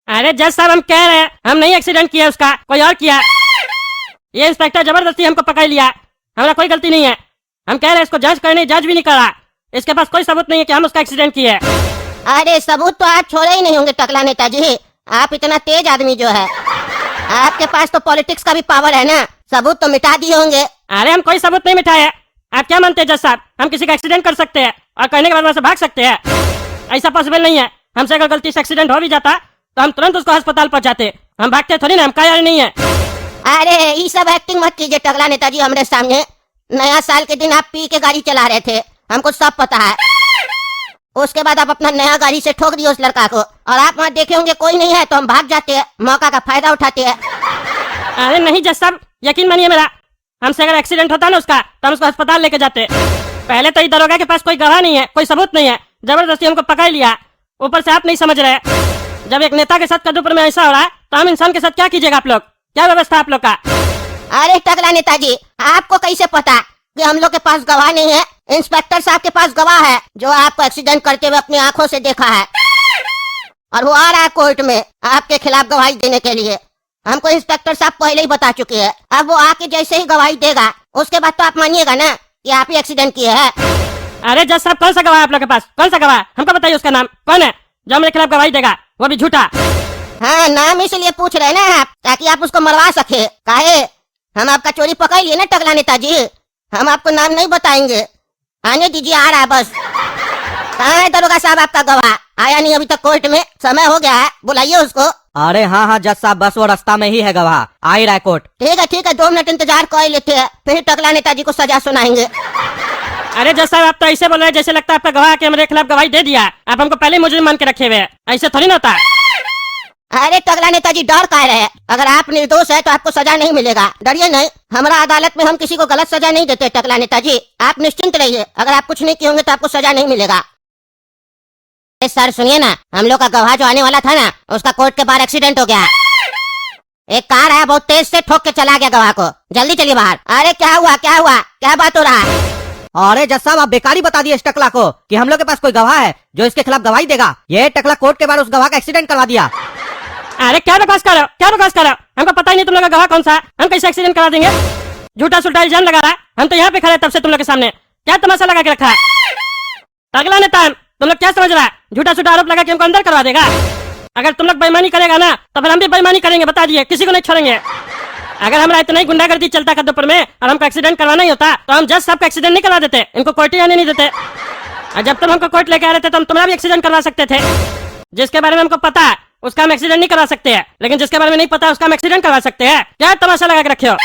अरे जज साहब हम कह रहे हैं हम नहीं एक्सीडेंट किया उसका, कोई और किया। ये इंस्पेक्टर जबरदस्ती हमको पकड़ लिया, हमारा कोई गलती नहीं है। हम कह रहे हैं इसको जज करने, जज भी नहीं करा, इसके पास कोई सबूत नहीं है कि हम उसका एक्सीडेंट किए। अरे सबूत तो आप छोड़े ही नहीं होंगे टकला नेताजी, आप इतना तेज आदमी जो है, आपके पास तो पॉलिटिक्स का भी पावर है ना, सबूत तो मिटा दिए होंगे। अरे हम कोई सबूत नहीं मिटाया। आप क्या मानते हैं जज साहब, हम किसी का एक्सीडेंट कर सकते हैं और करने के बाद वहां से भाग सकते हैं? ऐसा पॉसिबल नहीं है। हमसे अगर गलती से एक्सीडेंट हो भी जाता तो हम तुरंत उसको अस्पताल पहुंचाते, हम भागते थोड़ी ना, हम कायर नहीं है। अरे ये सब एक्टिंग मत कीजिए टकला नेताजी हमारे सामने। नया साल के दिन आप पी के गाड़ी चला रहे थे, हमको सब पता है। उसके बाद आप अपना नया गाड़ी से ठोक दिए उस लड़का को, और आप वहाँ देखे होंगे कोई नहीं है तो हम भाग जाते हैं, मौका का फायदा उठाते हैं। अरे नहीं जज साहब, यकीन मानिए मेरा, हमसे अगर एक्सीडेंट होता ना उसका तो हम उसको अस्पताल लेके जाते। पहले तो ये दरोगा के पास कोई गवाह नहीं है, कोई सबूत नहीं है, जबरदस्ती हमको पकड़ लिया। ऊपर से आप नहीं समझ रहे, जब एक नेता के साथ कद्दूपुर में ऐसा हो रहा है तो हम इंसान के साथ क्या कीजिएगा आप लोग? क्या व्यवस्था आप लोग का? अरे टकला नेताजी, आपको कैसे पता कि हम लोग के पास गवाह नहीं है? इंस्पेक्टर साहब के पास गवाह है जो आपको एक्सीडेंट करते हुए अपनी आंखों से देखा है, और वो आ रहा है कोर्ट में आपके खिलाफ गवाही देने के लिए। हमको इंस्पेक्टर साहब पहले ही बता चुके हैं। अब वो आके जैसे ही गवाही देगा उसके बाद तो आप मानिएगा ना कि आप ही एक्सीडेंट किए हैं। अरे जज साहब, कौन सा गवाह है आप लोग के पास? कौन सा गवाह? हमको बताइए उसका नाम कौन है जो मेरे खिलाफ गवाही देगा, वो भी झूठा। हाँ, नाम इसलिए पूछ रहे ना आप, ताकि आप उसको मरवा सके। काहे? हम आपका चोरी पकड़ लिए ना टकला नेताजी, हम आपको नाम नहीं बताएंगे। आने दीजिए, आ रहा है बस। कहाँ है दरोगा साहब आपका गवाह? आया नहीं अभी तक कोर्ट में, समय हो गया है, बुलाइए उसको। अरे हाँ जज साहब, बस वो रास्ता में ही है गवाह, आ ही रहा है कोर्ट। ठीक है 2 मिनट इंतजार कर लेते हैं, फिर टकला नेताजी को सजा सुनाएंगे। अरे जज साहब, आप तो ऐसे बोल रहे हैं जैसे लगता है आपका गवाह के मेरे खिलाफ गवाही दे दिया। आप हमको पहले मुजरिम मान के रखे हुए हैं, ऐसे थोड़ी ना होता। अरे टकला नेताजी, डर कह रहे हैं? अगर आप निर्दोष है तो आपको सजा नहीं मिलेगा, डरिए नहीं। हमारा अदालत में हम किसी को गलत सजा नहीं देते टकला नेताजी, आप निश्चिंत रहिए। अगर आप कुछ नहीं किए होंगे तो आपको सजा नहीं मिलेगा। सर सुनिए ना, हम लोग का गवाह जो आने वाला था ना, उसका कोर्ट के बाहर एक्सीडेंट हो गया। एक कार आया, बहुत तेज से ठोक के चला गया गवाह को। जल्दी चलिए बाहर। अरे क्या हुआ, क्या बात हो रहा है? अरे जज साहब, आप बेकारी बता दिए इस टकला को कि हम लोग के पास कोई गवाह है जो इसके खिलाफ गवाही देगा। ये टकला कोर्ट के बाहर उस गवाह का एक्सीडेंट करवा दिया। अरे क्या बकवास कर रहे हो, क्या बकवास कर रहे हो? हमको पता ही नहीं तुम लोग का गवाह कौन सा, हम कैसे एक्सीडेंट करा देंगे? झूठा सुल्टा इल्जाम लगा रहा है। हम तो यहाँ पे खड़े तब से तुम लोग के सामने, क्या तमाशा लगा के रखा है? अगला नेता तुम लोग क्या समझ रहा है? झूठा सूठा आरोप लगा के हमको अंदर करवा देगा? अगर तुम लोग बेईमानी करेगा ना तो फिर हम भी बेईमानी करेंगे, बता दिए, किसी को नहीं छोड़ेंगे। अगर हमारा इतना ही गुंडागर्दी चलता कद्दूपुर में और हमको एक्सीडेंट करवाना ही होता तो हम जज साहब का एक्सीडेंट नहीं करवा देते, इनको कोर्ट ही आने नहीं देते। और जब तुम हमको कोर्ट लेके आ रहे थे तो हम तुम्हारा भी एक्सीडेंट करवा सकते थे। जिसके बारे में हमको पता है उसका हम एक्सीडेंट नहीं करवा सकते हैं, लेकिन जिसके बारे में नहीं पता उसका हम एक्सीडेंट करवा सकते हैं। क्या तमाशा लगा के रखे हो?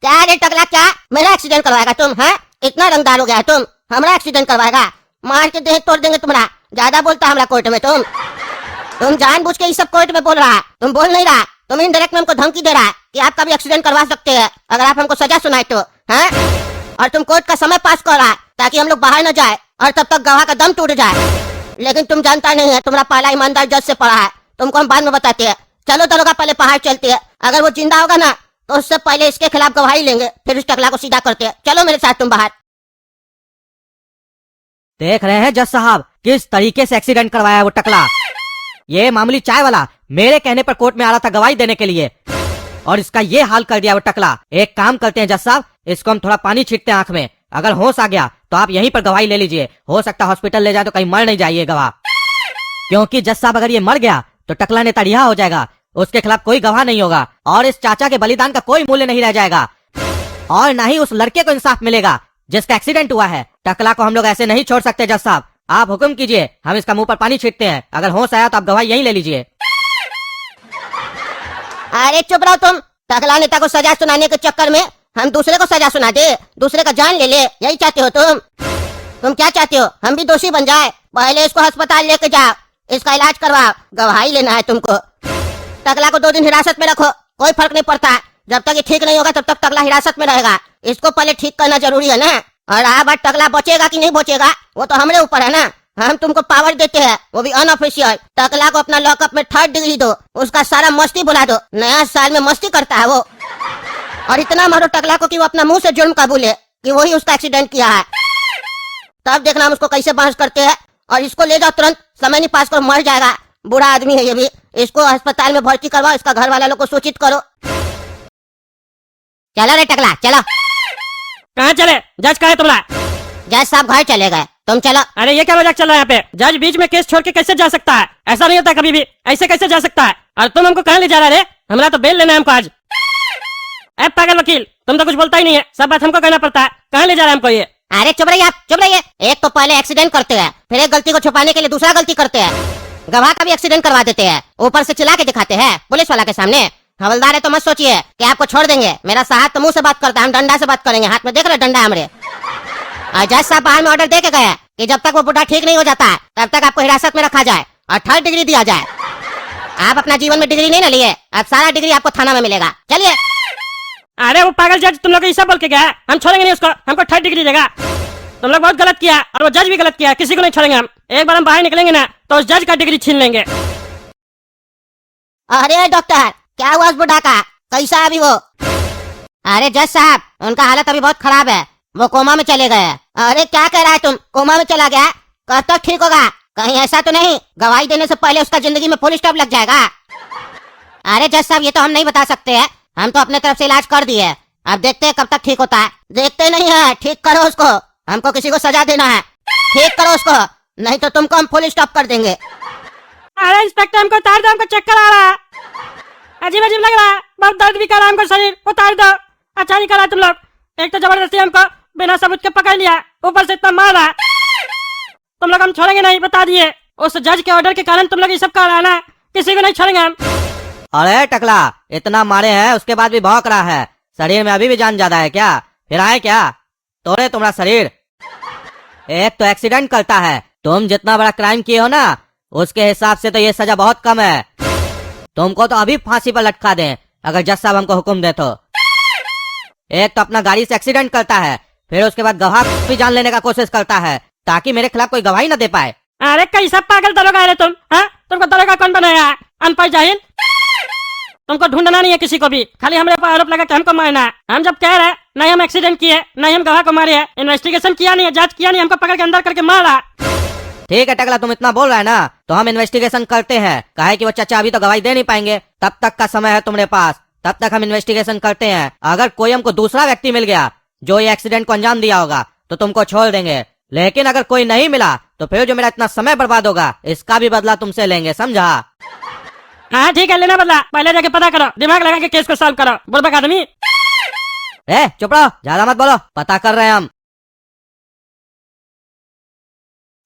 क्या रे टकला, क्या मेरा एक्सीडेंट करवाएगा तुम? है इतना रंगदार हो गया तुम, हमारा एक्सीडेंट करवाएगा? मार के देह तोड़ देंगे तुम्हारा। ज्यादा बोलता हमारा कोर्ट में तुम जानबूझ के ये सब कोर्ट में बोल रहा है, तुम बोल नहीं रहा, तुम इनडायरेक्ट में हमको धमकी दे रहा है कि आपका भी एक्सीडेंट करवा सकते हैं अगर आप हमको सजा सुनाए तो। हैं? और तुम कोर्ट का समय पास कर रहा है ताकि हम लोग बाहर न जाए और तब तक गवाह का दम टूट जाए। लेकिन तुम जानता नहीं है, तुम्हारा पाला ईमानदार जज से पड़ा है, तुमको हम बाद में बताते हैं। चलो दरोगा, पहले बाहर चलते हैं। अगर वो जिंदा होगा ना तो उससे पहले इसके खिलाफ गवाही लेंगे, फिर उस टकला को सीधा करते हैं। चलो मेरे साथ तुम बाहर। देख रहे हैं जज साहब किस तरीके से एक्सीडेंट करवाया वो टकला। ये मामूली चाय वाला मेरे कहने पर कोर्ट में आ रहा था गवाही देने के लिए, और इसका ये हाल कर दिया वो टकला। एक काम करते हैं जज साहब, इसको हम थोड़ा पानी छींटते हैं आंख में, अगर होश आ गया तो आप यहीं पर गवाही ले लीजिए। हो सकता है हॉस्पिटल ले जाए तो कहीं मर नहीं जाइए गवाह, क्योंकि जज साहब अगर ये मर गया तो टकला नेता रिहा हो जाएगा, उसके खिलाफ कोई गवाह नहीं होगा और इस चाचा के बलिदान का कोई मूल्य नहीं रह जाएगा, और न ही उस लड़के को इंसाफ मिलेगा जिसका एक्सीडेंट हुआ है। टकला को हम लोग ऐसे नहीं छोड़ सकते जज साहब, आप हुक्म कीजिए, हम इसका मुंह पर पानी छींटते हैं। अगर होश आया तो आप गवाही यहीं ले लीजिए। अरे चुप रहो तुम। टकला नेता को सजा सुनाने के चक्कर में हम दूसरे को सजा सुना दे, दूसरे का जान ले ले, यही चाहते हो तुम? तुम क्या चाहते हो, हम भी दोषी बन जाए? पहले इसको अस्पताल लेके जाओ, इसका इलाज करवाओ, गवाही लेना है तुमको। टकला को 2 दिन हिरासत में रखो, कोई फर्क नहीं पड़ता। जब तक ये ठीक नहीं होगा तब तक टकला हिरासत में रहेगा, इसको पहले ठीक करना जरूरी है ना। और अब टकला बचेगा कि नहीं बचेगा वो तो हमारे ऊपर है ना, हम तुमको पावर देते हैं, वो भी अनऑफिशियल। टकला को अपना लॉकअप में 3rd डिग्री दो, उसका सारा मस्ती बुला दो, नया साल में मस्ती करता है वो। और इतना मारो टकला को कि वो अपना मुंह से जुर्म कबूले कि वही उसका एक्सीडेंट किया है। तब देखना हम उसको कैसे बहस करते हैं। और इसको ले जाओ तुरंत, समय नहीं पास कर, मर जाएगा। बूढ़ा आदमी है ये भी। इसको अस्पताल में भर्ती करवाओ, इसका घर वाला लोग को सूचित करो। चलो रे टकला चलो। कहाँ चले? जज कहाँ है तुम्हारा? जज साहब घर चले गए, तुम चलो। अरे ये क्या मजाक चल रहा है यहाँ पे? जज बीच में केस छोड़ के कैसे जा सकता है? ऐसा नहीं होता कभी भी, ऐसे कैसे जा सकता है? और तुम हमको कहाँ ले जा रहा है? हमारा तो बेल लेना है हमको आज। ए पागल वकील, तुम तो कुछ बोलता ही नहीं है, सब बात हमको कहना पड़ता है। कहाँ ले जा रहा है हमको ये? अरे चुप रहिए आप, चुप रहिए। एक तो पहले एक्सीडेंट करते हैं, फिर एक गलती को छुपाने के लिए दूसरा गलती करते हैं, गवाह का भी एक्सीडेंट करवा देते हैं, ऊपर से चिल्ला के दिखाते हैं पुलिस वाला के सामने। हवलदार है तो मत सोचिए कि आपको छोड़ देंगे। मेरा साहब तो मुंह से बात करता है, हम डंडा से बात करेंगे। हाथ में देख रहे डंडा हमरे। और जज साहब बाहर में ऑर्डर दे के गए कि जब तक वो बुढ़ा ठीक नहीं हो जाता तब तक आपको हिरासत में रखा जाए और 3rd डिग्री दिया जाए। आप अपना जीवन में डिग्री नहीं ना लिए, अब सारा डिग्री आपको थाना में मिलेगा। चलिए। अरे वो पागल जज तुम लोग ऐसा बोल के गया है, हम छोड़ेंगे नहीं उसको, हमको 3rd डिग्री देगा। तुम लोग बहुत गलत किया और वो जज भी गलत किया, किसी को नहीं छोड़ेंगे हम। एक बार हम बाहर निकलेंगे ना तो उस जज का डिग्री छीन लेंगे। अरे डॉक्टर क्या हुआ उस बुढ़ा का, कैसा है अभी वो? अरे जज साहब उनका हालत अभी बहुत खराब है, वो कोमा में चले गए। अरे क्या कह रहा है तुम, कोमा में चला गया? कब तक ठीक होगा? कहीं ऐसा तो नहीं गवाही देने से पहले उसका जिंदगी में फुल स्टॉप लग जाएगा? अरे जज साहब ये तो हम नहीं बता सकते हैं, हम तो अपने तरफ से इलाज कर दिए, अब देखते हैं कब तक ठीक होता है। देखते नहीं है, ठीक करो उसको, हमको किसी को सजा देना है। ठीक करो उसको, नहीं तो तुमको हम फुल स्टॉप कर देंगे। अरे इंस्पेक्टर हमको उतार दो, हमको चक्कर आ रहा है, अजीब अजीब लग रहा है, बहुत दर्द भी कर रहा है हमको शरीर, उतार दो। अच्छा नहीं करा तुम लोग, एक तो जबरदस्ती हमको बिना सबूत के पकड़ लिया, ऊपर से इतना मारा। तुम लोग हम छोड़ेंगे नहीं, बता दिए। उस जज के ऑर्डर के कारण तुम लोग ये सब कर रहा है ना, किसी को नहीं छोड़ेंगे हम। अरे टकला, इतना मारे हैं उसके बाद भी भौंक रहा है, शरीर में अभी भी जान ज्यादा है क्या? फिर आए क्या तोड़े तुम्हारा शरीर? एक तो एक्सीडेंट करता है, तुम जितना बड़ा क्राइम किए हो ना उसके हिसाब से तो ये सजा बहुत कम है। तुमको तो अभी फांसी पर लटका दें अगर जज साहब हमको हुक्म दे तो। एक तो अपना गाड़ी से एक्सीडेंट करता है, फिर उसके बाद गवाह भी जान लेने का कोशिश करता है ताकि मेरे खिलाफ कोई गवाही न दे पाए। अरे कैसा पागल दरोगा है तुम? हाँ तुमको दरोगा कौन बनाया है? अनपढ़ जाहिल। तुमको ढूंढना नहीं है किसी को भी, खाली हमारे ऊपर आरोप लगा के हमको मारना है। हम जब कह रहे नहीं हम एक्सीडेंट किए, नहीं हम गवाह को मारे हैं, इन्वेस्टिगेशन किया नहीं है, जांच किया नहीं, हमको पकड़ के अंदर करके मारा। ठीक है टकला, तुम इतना बोल रहा है ना तो हम इन्वेस्टिगेशन करते हैं। काहे कि वो चाचा अभी तो गवाही दे नहीं पाएंगे, तब तक का समय है तुम्हारे पास, तब तक हम इन्वेस्टिगेशन करते हैं। अगर कोई हमको दूसरा व्यक्ति मिल गया जो ये एक्सीडेंट को अंजाम दिया होगा तो तुमको छोड़ देंगे, लेकिन अगर कोई नहीं मिला तो फिर जो मेरा इतना समय बर्बाद होगा इसका भी बदला तुमसे लेंगे, समझा? हाँ ठीक है, लेना बदला, पहले जाके पता करो, दिमाग लगा के केस को सॉल्व करो, बुड़बक आदमी। चुप रहो, ज्यादा मत बोलो, पता कर रहे हैं हम।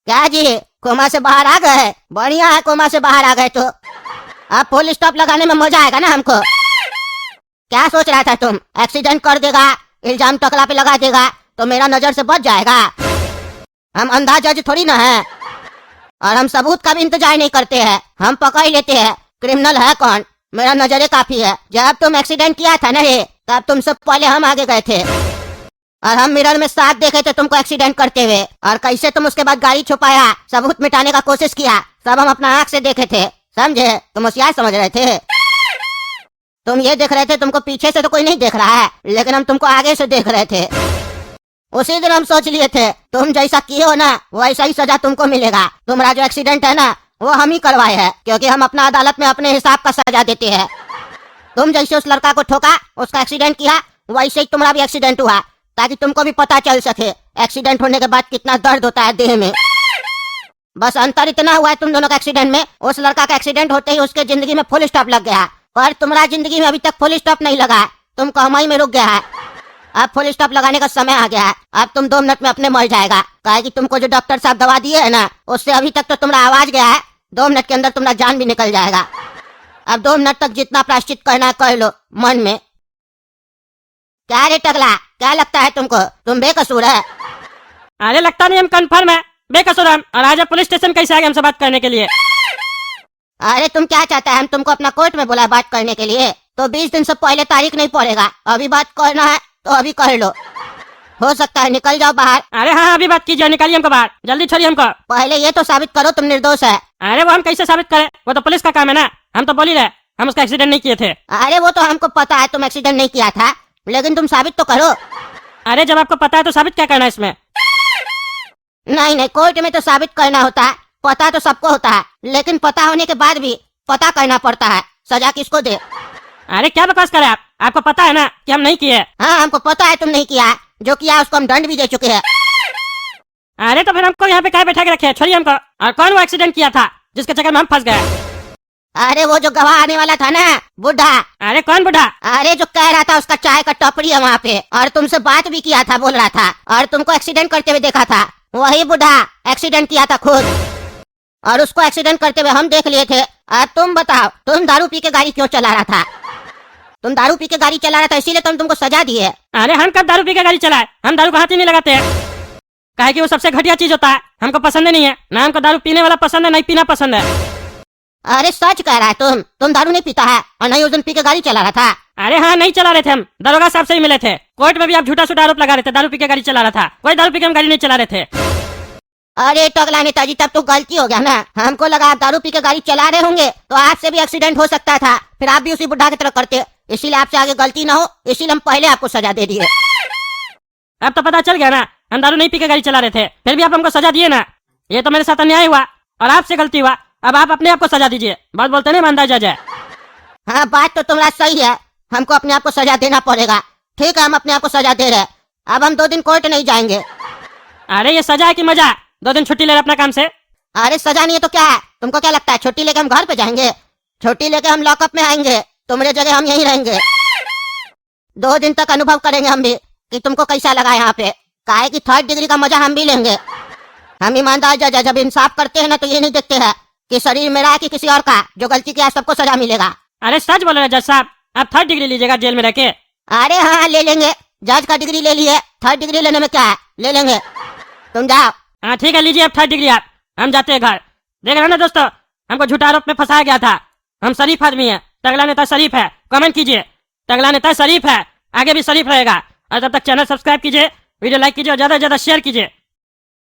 क्या जी कोमा से बाहर आ गए? बढ़िया है, कोमा से बाहर आ गए तो अब फुल स्टॉप लगाने में मजा आएगा ना हमको। क्या सोच रहा था तुम, एक्सीडेंट कर देगा, इल्जाम टकला पे लगा देगा तो मेरा नजर से बच जाएगा? हम अंधा जज थोड़ी ना है, और हम सबूत का भी इंतजार नहीं करते हैं, हम पकड़ लेते हैं क्रिमिनल है कौन। मेरा नजरे काफी है, जब तुम एक्सीडेंट किया था ना ये, तब तुमसे पहले हम आगे गए थे और हम मिरर में साथ देखे थे तुमको एक्सीडेंट करते हुए, और कैसे तुम उसके बाद गाड़ी छुपाया, सबूत मिटाने का कोशिश किया, सब हम अपना आंख से देखे थे, समझे? तुम होशियार समझ रहे थे, तुम ये देख रहे थे तुमको पीछे से तो कोई नहीं देख रहा है, लेकिन हम तुमको आगे से देख रहे थे। उसी दिन हम सोच लिए थे तुम जैसा किए हो ना वैसा ही सजा तुमको मिलेगा। तुम्हारा जो एक्सीडेंट है ना वो हम ही करवाए हैं, क्योंकि हम अपना अदालत में अपने हिसाब का सजा देते हैं। तुम जैसे उस लड़का को ठोका, उसका एक्सीडेंट किया, वैसे ही तुम्हारा भी एक्सीडेंट हुआ, ताकि तुमको भी पता चल सके एक्सीडेंट होने के बाद कितना दर्द होता है देह में। बस अंतर इतना हुआ है तुम दोनों का एक्सीडेंट में, उस लड़का का एक्सीडेंट होते ही उसके जिंदगी में फुल स्टॉप लग गया, पर तुम्हारा जिंदगी में अभी तक फुल स्टॉप नहीं लगा, तुम कमाई में रुक गया है। अब फुल स्टॉप लगाने का समय आ गया है, अब तुम 2 मिनट में अपने मर जाएगा, काहे कि तुमको जो डॉक्टर साहब दवा दिए है ना उससे अभी तक तो तुम्हारा आवाज गया है, 2 मिनट के अंदर तुम्हारा जान भी निकल जाएगा। अब 2 मिनट तक जितना प्रायश्चित करना है कर लो मन में। क्या रे टकला, क्या लगता है तुमको, तुम बेकसूर है? अरे लगता नहीं, हम कंफर्म है बेकसूर हम, और आज पुलिस स्टेशन कैसे आ गए हमसे बात करने के लिए? अरे तुम क्या चाहता है, हम तुमको अपना कोर्ट में बुलाए बात करने के लिए? तो 20 दिन से पहले तारीख नहीं पड़ेगा, अभी बात करना है तो अभी कर लो, हो सकता है निकल जाओ बाहर। अरे हाँ अभी बात कीजिए, निकालिए हमको बाहर, जल्दी छोड़िए हमको। पहले ये तो साबित करो तुम निर्दोष है। अरे वो हम कैसे साबित करें, वो तो पुलिस का काम है ना, हम तो बोल ही रहे हम उसका एक्सीडेंट नहीं किए थे। अरे वो तो हमको पता है तुम एक्सीडेंट नहीं किया था, लेकिन तुम साबित तो करो। अरे जब आपको पता है तो साबित क्या करना है इसमें? नहीं नहीं, कोर्ट में तो साबित करना होता है, पता तो सबको होता है, लेकिन पता होने के बाद भी पता करना पड़ता है। सजा किसको दे? अरे क्या बकवास कर रहे हैं आप? आपको पता है ना कि हम नहीं किए। हाँ, हमको पता है तुम नहीं किया है। जो किया है उसको हम दंड भी दे चुके हैं। अरे तो फिर हमको यहाँ पे क्या बैठा के रखे हैं? छोड़िए हमको। और कौन वो एक्सीडेंट किया था जिसके चक्कर में हम फंस गए? अरे वो जो गवाह आने वाला था ना, बुढ़ा। अरे कौन बुढ़ा? अरे जो कह रहा था उसका चाय का टपरी है वहाँ पे, और तुमसे बात भी किया था, बोल रहा था, और तुमको एक्सीडेंट करते हुए देखा था। वही बुढ़ा एक्सीडेंट किया था खुद, और उसको एक्सीडेंट करते हुए हम देख लिए थे। अब तुम बताओ, तुम दारू पी के गाड़ी क्यों चला रहा था? तुम दारू पी के गाड़ी चला रहा था, इसीलिए तुमको सजा दी है। अरे हम कब दारू पी के गाड़ी चलाए? हम दारू को हाथ ही नहीं लगाते हैं। काहे कि वो सबसे घटिया चीज होता है, हमको पसंद नहीं है। ना हमको दारू पीने वाला पसंद है, नहीं पीना पसंद है। अरे सच कह रहा है तुम दारू नहीं पीता है, और नहीं उस दिन पी के गाड़ी चला रहा था। अरे हाँ, नहीं चला रहे थे हम, दरोगा साहब से ही मिले थे। कोर्ट में भी आप झूठा आरोप लगा रहे थे, दारू पी के गाड़ी चला रहा था। कोई दारू पी के हम गाड़ी नहीं चला रहे थे। अरे टकला नेताजी, तब तो गलती हो गया ना। हमको लगा आप दारू पी के गाड़ी चला रहे होंगे तो आपसे भी एक्सीडेंट हो सकता था, फिर आप भी उसी बुढ़ा की तरह करते। इसीलिए आपसे आगे गलती ना हो, इसीलिए हम पहले आपको सजा दे दिए। अब तो पता चल गया ना हम दारू नहीं पी के गाड़ी चला रहे थे, फिर भी आप हमको सजा दिए ना। ये तो मेरे साथ अन्याय हुआ और आपसे गलती हुआ। अब आप अपने आप को सजा दीजिए। बात बोलते नहीं ईमानदार जज है। हाँ, बात तो तुम्हारा सही है, हमको अपने आप को सजा देना पड़ेगा। ठीक है, हम अपने आप को सजा दे रहे। अब हम 2 दिन कोर्ट नहीं जाएंगे। अरे ये सजा है कि मजा? 2 दिन छुट्टी ले रहे अपना काम से। अरे सजा नहीं है तो क्या है? तुमको क्या लगता है छुट्टी लेके हम घर पे जाएंगे? छुट्टी लेके हम लॉकअप में आएंगे, तुम्हारे जगह हम यहीं रहेंगे। 2 दिन तक अनुभव करेंगे हम भी कि तुमको कैसा लगा यहाँ पे। काहे कि 3rd डिग्री का मजा हम भी लेंगे। हम ईमानदार जज है, जब इंसाफ करते हैं ना तो ये नहीं देखते हैं कि शरीर मेरा है कि किसी और का। जो गलती किया सबको सजा मिलेगा। अरे सच बोल रहे जज साहब, आप 3rd डिग्री लीजिएगा जेल में रह के? अरे हाँ, ले लेंगे। जज का डिग्री ले लिए, 3rd डिग्री लेने में क्या है, ले लेंगे। तुम जाओ। हाँ ठीक है, लीजिए अब 3rd डिग्री आप। हम जाते हैं घर। देख रहे हो ना दोस्तों, हमको झूठा आरोप में फंसाया गया था। हम शरीफ आदमी है, तगड़ा नेता शरीफ है। कमेंट कीजिए, तगड़ा नेता शरीफ है, आगे भी शरीफ रहेगा। और तब तक चैनल सब्सक्राइब कीजिए, वीडियो लाइक कीजिए और ज्यादा से ज्यादा शेयर कीजिए।